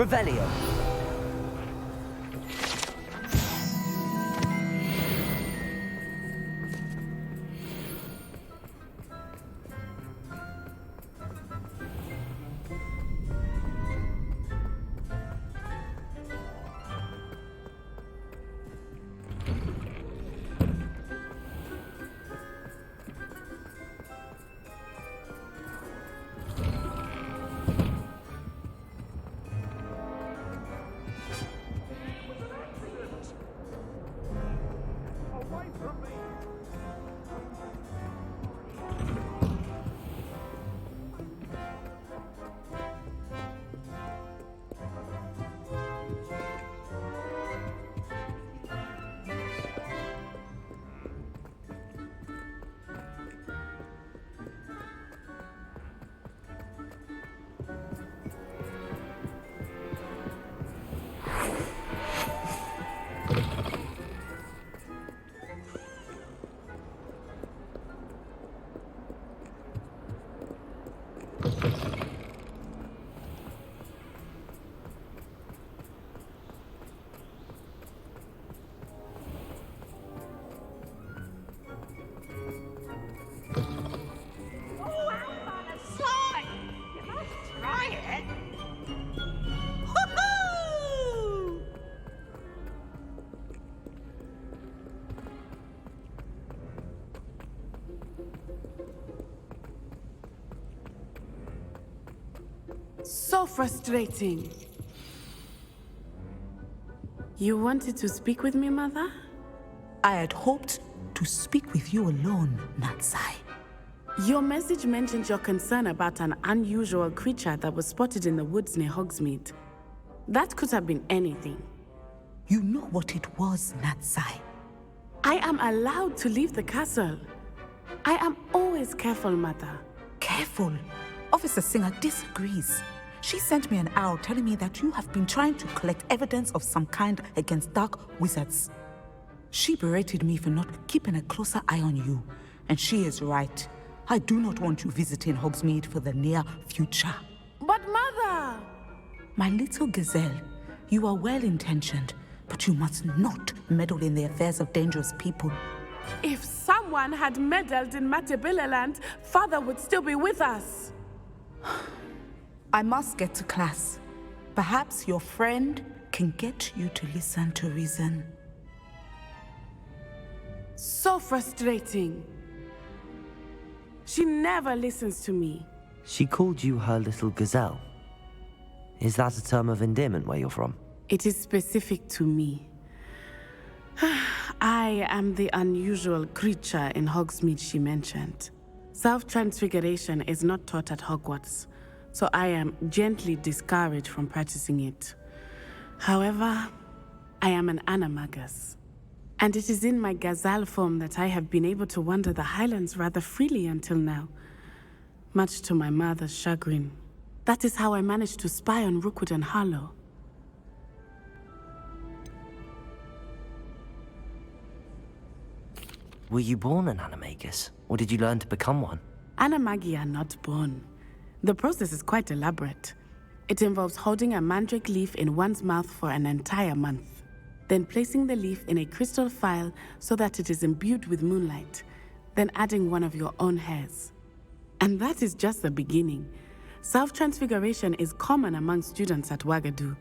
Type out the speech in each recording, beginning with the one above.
Revelio. So frustrating. You wanted to speak with me, Mother? I had hoped to speak with you alone, Natsai. Your message mentioned your concern about an unusual creature that was spotted in the woods near Hogsmeade. That could have been anything. You know what it was, Natsai. I am allowed to leave the castle. I am always careful, Mother. Careful. Officer Singer disagrees. She sent me an owl telling me that you have been trying to collect evidence of some kind against dark wizards. She berated me for not keeping a closer eye on you, and she is right. I do not want you visiting Hogsmeade for the near future. But Mother! My little gazelle, you are well-intentioned, but you must not meddle in the affairs of dangerous people. If someone had meddled in Matabeleland, Father would still be with us. I must get to class. Perhaps your friend can get you to listen to reason. So frustrating. She never listens to me. She called you her little gazelle. Is that a term of endearment where you're from? It is specific to me. I am the unusual creature in Hogsmeade she mentioned. Self-transfiguration is not taught at Hogwarts, so I am gently discouraged from practicing it. However, I am an animagus, and it is in my gazelle form that I have been able to wander the highlands rather freely until now, much to my mother's chagrin. That is how I managed to spy on Rookwood and Harlow. Were you born an animagus, or did you learn to become one? Animagi are not born. The process is quite elaborate. It involves holding a mandrake leaf in one's mouth for an entire month, then placing the leaf in a crystal phial so that it is imbued with moonlight, then adding one of your own hairs. And that is just the beginning. Self-transfiguration is common among students at Wagadu,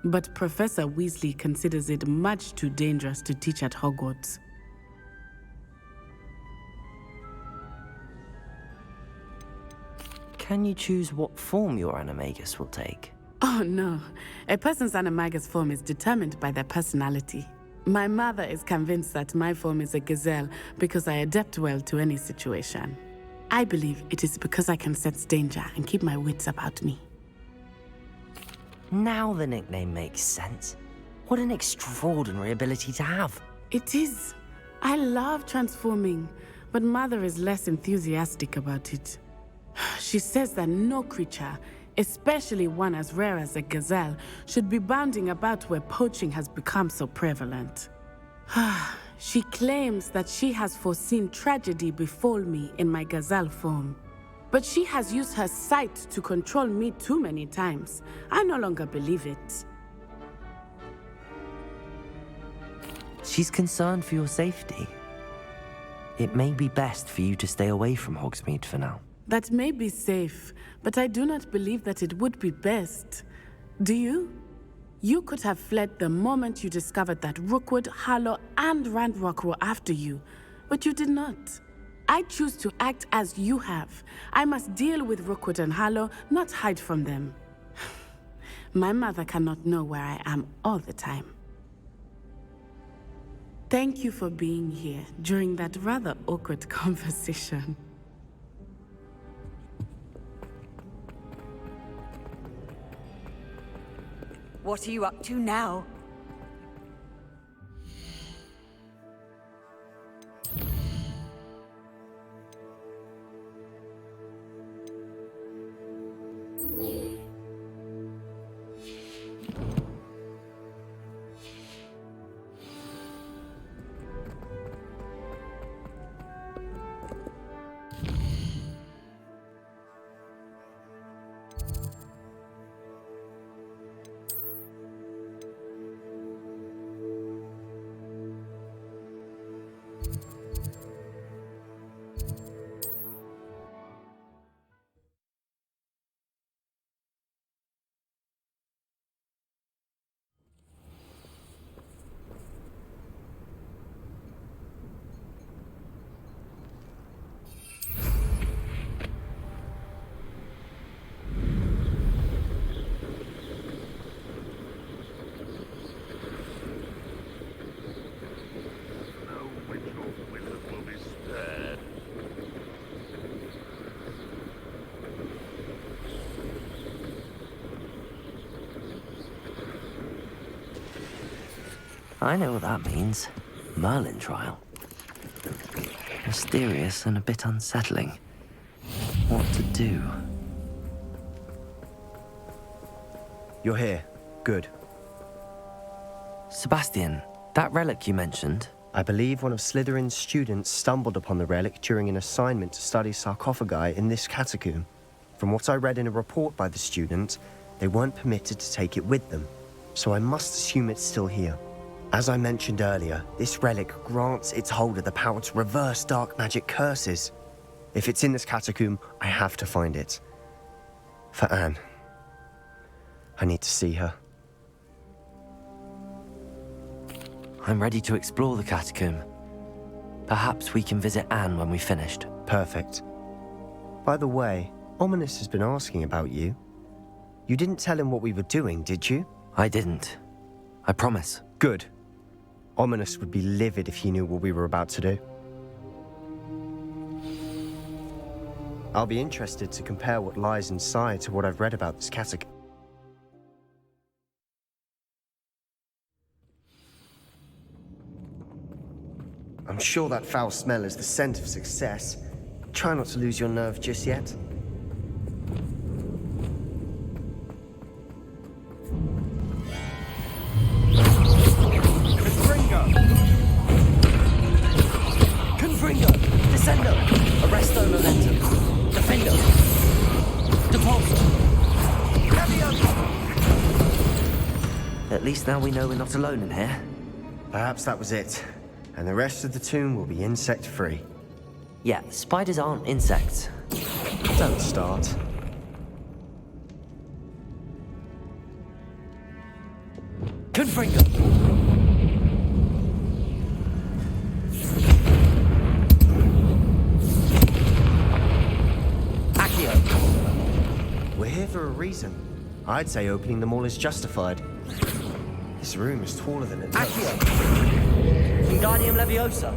but Professor Weasley considers it much too dangerous to teach at Hogwarts. Can you choose what form your animagus will take? Oh no, a person's animagus form is determined by their personality. My mother is convinced that my form is a gazelle because I adapt well to any situation. I believe it is because I can sense danger and keep my wits about me. Now the nickname makes sense. What an extraordinary ability to have. It is. I love transforming, but Mother is less enthusiastic about it. She says that no creature, especially one as rare as a gazelle, should be bounding about where poaching has become so prevalent. She claims that she has foreseen tragedy befall me in my gazelle form. But she has used her sight to control me too many times. I no longer believe it. She's concerned for your safety. It may be best for you to stay away from Hogsmeade for now. That may be safe, but I do not believe that it would be best. Do you? You could have fled the moment you discovered that Rookwood, Harlow, and Randrock were after you, but you did not. I choose to act as you have. I must deal with Rookwood and Harlow, not hide from them. My mother cannot know where I am all the time. Thank you for being here during that rather awkward conversation. What are you up to now? I know what that means. Merlin trial. Mysterious and a bit unsettling. What to do? You're here. Good. Sebastian, that relic you mentioned, I believe one of Slytherin's students stumbled upon the relic during an assignment to study sarcophagi in this catacomb. From what I read in a report by the student, they weren't permitted to take it with them, so I must assume it's still here. As I mentioned earlier, this relic grants its holder the power to reverse dark magic curses. If it's in this catacomb, I have to find it. For Anne. I need to see her. I'm ready to explore the catacomb. Perhaps we can visit Anne when we've finished. Perfect. By the way, Ominous has been asking about you. You didn't tell him what we were doing, did you? I didn't. I promise. Good. Ominous would be livid if he knew what we were about to do. I'll be interested to compare what lies inside to what I've read about this catacomb. I'm sure that foul smell is the scent of success. Try not to lose your nerve just yet. Confringo! Descendo! Arresto momentum! Defendo! Depulso! At least now we know we're not alone in here. Perhaps that was it. And the rest of the tomb will be insect-free. Yeah, spiders aren't insects. Don't start. Confringo! We're here for a reason. I'd say opening them all is justified. This room is taller than it looks. Accio! Wingardium Leviosa!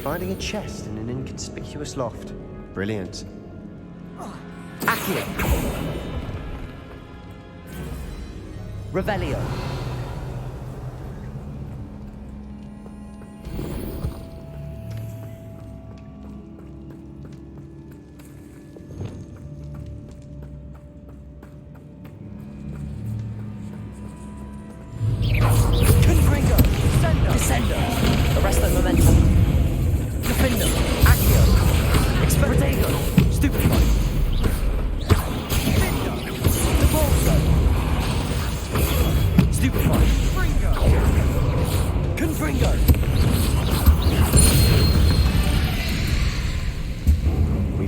Finding a chest in an inconspicuous loft. Brilliant. Accio! Revelio!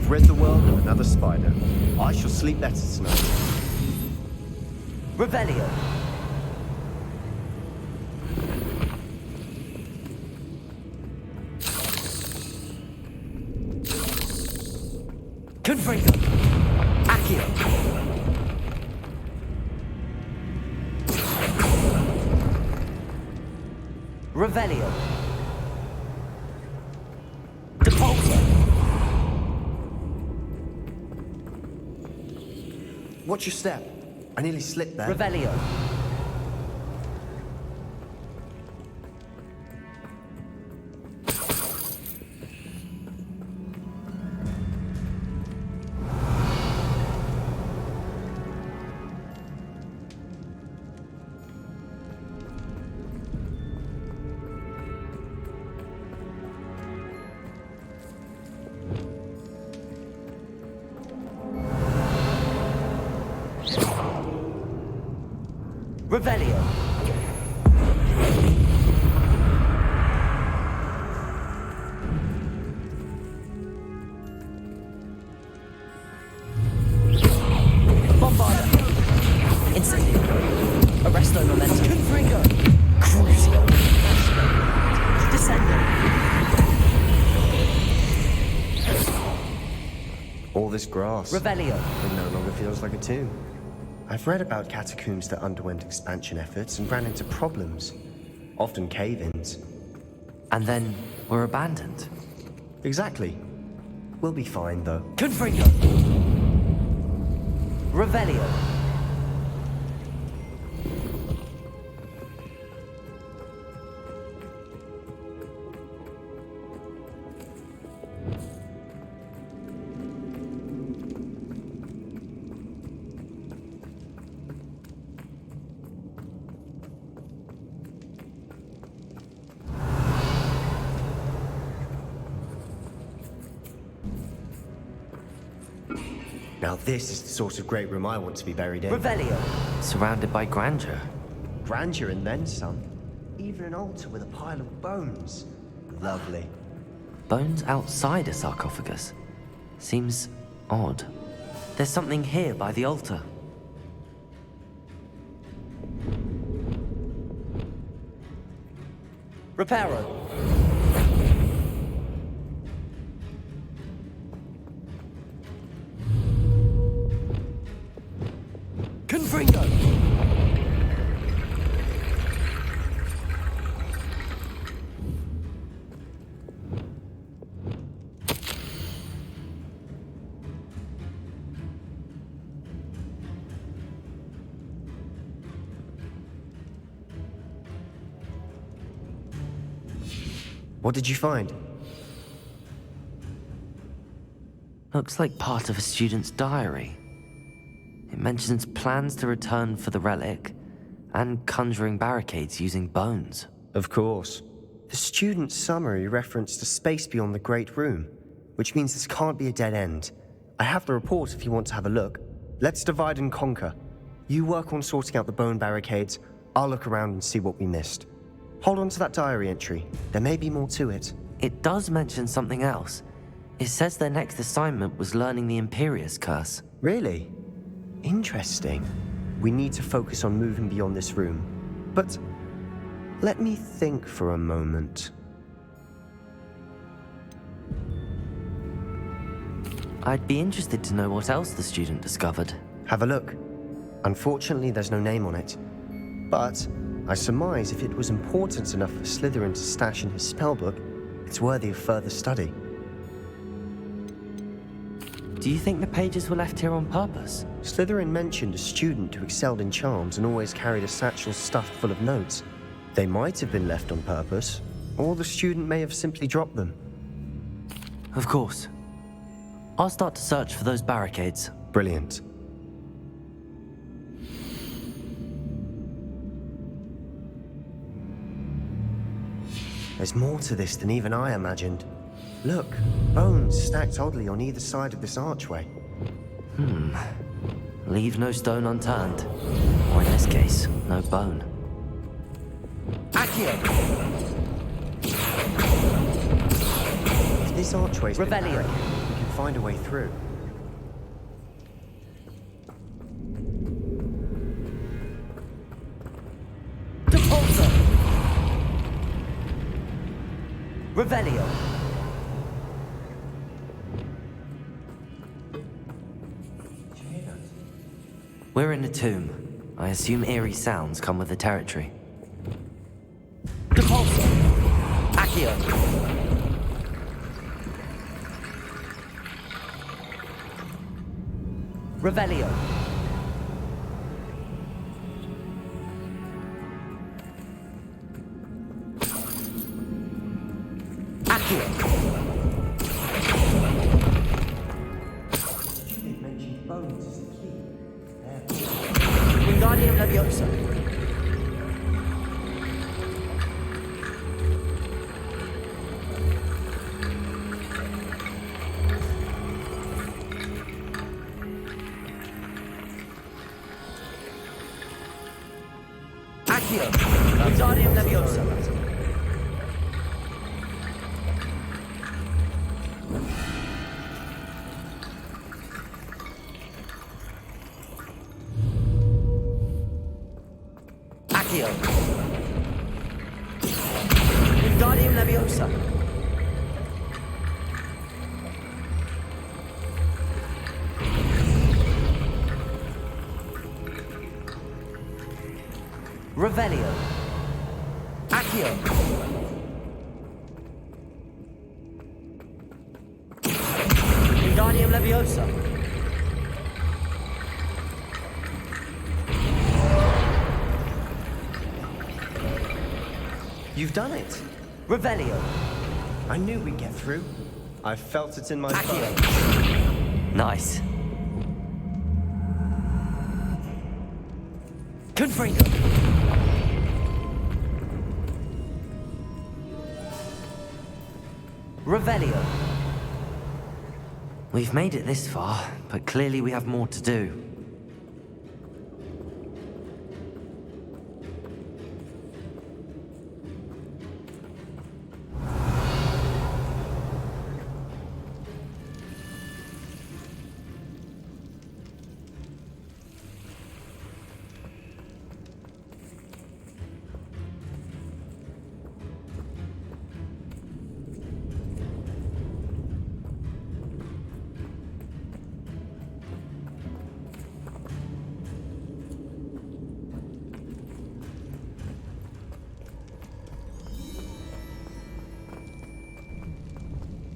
I've rid the world of another spider. I shall sleep better tonight. Revelio. Confringo. Accio. Revelio. Depulso. Watch your step. I nearly slipped there. Revelio. Revelio. Bombarda. Incendio. Arresto momentum. Confringo. Crucio. Descendo. All this grass. Revelio. It no longer feels like a tomb. I've read about catacombs that underwent expansion efforts and ran into problems, often cave-ins. And then were abandoned. Exactly. We'll be fine, though. Confringo. Revelio. Now this is the sort of great room I want to be buried in. Revelio. Surrounded by grandeur. Grandeur and then some. Even an altar with a pile of bones. Lovely. Bones outside a sarcophagus. Seems odd. There's something here by the altar. Reparo. Confringo. What did you find? Looks like part of a student's diary. It mentions plans to return for the relic and conjuring barricades using bones. Of course. The student's summary referenced a space beyond the Great Room, which means this can't be a dead end. I have the report if you want to have a look. Let's divide and conquer. You work on sorting out the bone barricades. I'll look around and see what we missed. Hold on to that diary entry. There may be more to it. It does mention something else. It says their next assignment was learning the Imperius Curse. Really? Interesting. We need to focus on moving beyond this room. But let me think for a moment. I'd be interested to know what else the student discovered. Have a look. Unfortunately, there's no name on it. But I surmise if it was important enough for Slytherin to stash in his spellbook, it's worthy of further study. Do you think the pages were left here on purpose? Slytherin mentioned a student who excelled in charms and always carried a satchel stuffed full of notes. They might have been left on purpose, or the student may have simply dropped them. Of course. I'll start to search for those barricades. Brilliant. There's more to this than even I imagined. Look, bones stacked oddly on either side of this archway. Leave no stone unturned. Or in this case, no bone. Accio! If this archway's been Revelio. barricaded, we can find a way through. Depulso! Revelio! We're in a tomb. I assume eerie sounds come with the territory. Depulso! Accio! Revelio! Accio! They mentioned bones as the key. Wingardium Leviosa! Accio! Wingardium Leviosa! Accio! Wingardium Leviosa! Revelio! Accio! Wingardium Leviosa! You've done it! Revelio! I knew we'd get through. I felt it in my Accio! bones. Nice. Confringo! Revelio! We've made it this far, but clearly we have more to do.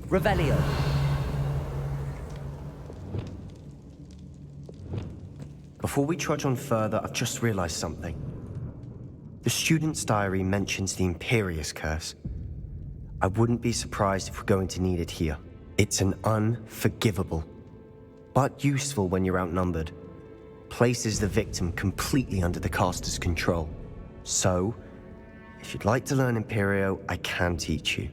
Revelio! Before we trudge on further, I've just realized something. The student's diary mentions the Imperious Curse. I wouldn't be surprised if we're going to need it here. It's an unforgivable, but useful when you're outnumbered. Places the victim completely under the caster's control. So, if you'd like to learn Imperio, I can teach you.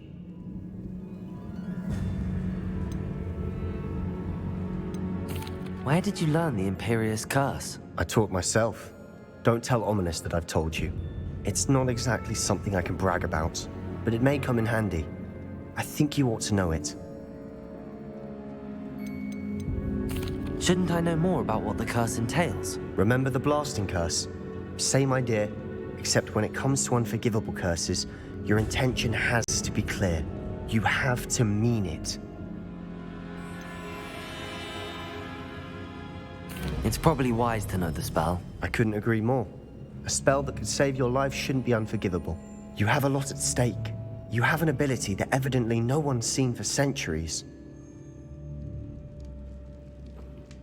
Where did you learn the Imperious Curse? I taught myself. Don't tell Ominous that I've told you. It's not exactly something I can brag about, but it may come in handy. I think you ought to know it. Shouldn't I know more about what the curse entails? Remember the blasting curse? Same idea, except when it comes to unforgivable curses, your intention has to be clear. You have to mean it. It's probably wise to know the spell. I couldn't agree more. A spell that could save your life shouldn't be unforgivable. You have a lot at stake. You have an ability that evidently no one's seen for centuries.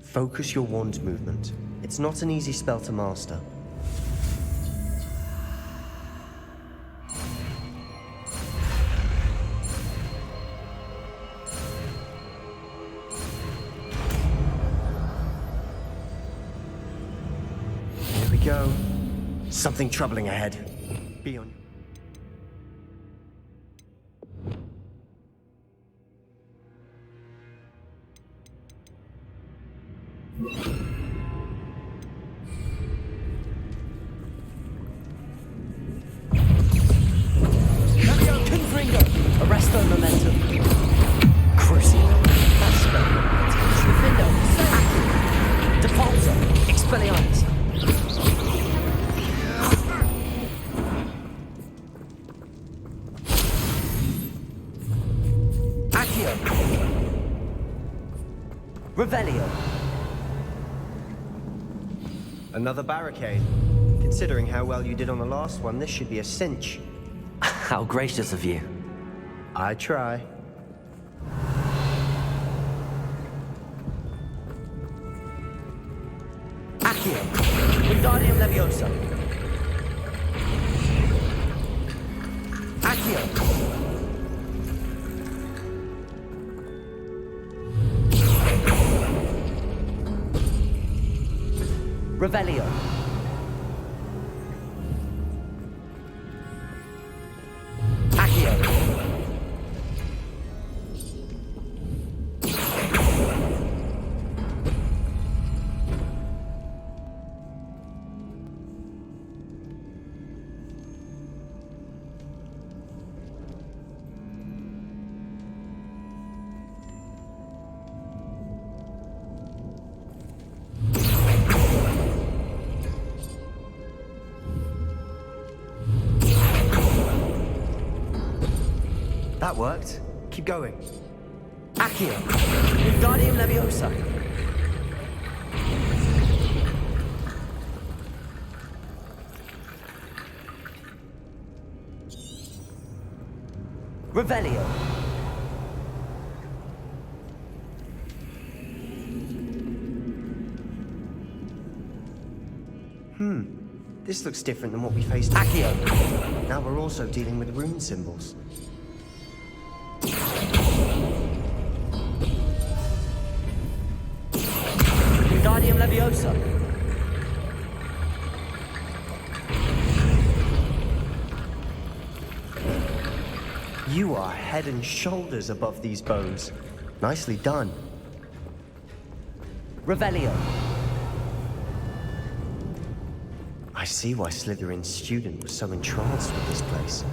Focus your wand movement. It's not an easy spell to master. Here we go. Something troubling ahead. Be on. Confringo! Arresto momentum. Crucible. That's spell. Revelio. Another barricade. Considering how well you did on the last one, this should be a cinch. How gracious of you. I try. Accio. Wingardium Leviosa. Accio. Revelio. Accio. That worked. Keep going. Accio. Wingardium Leviosa. Revelio. This looks different than what we faced. Accio. Now we're also dealing with rune symbols. Wingardium Leviosa. You are head and shoulders above these bones. Nicely done. Revelio. I see why Slytherin's student was so entranced with this place.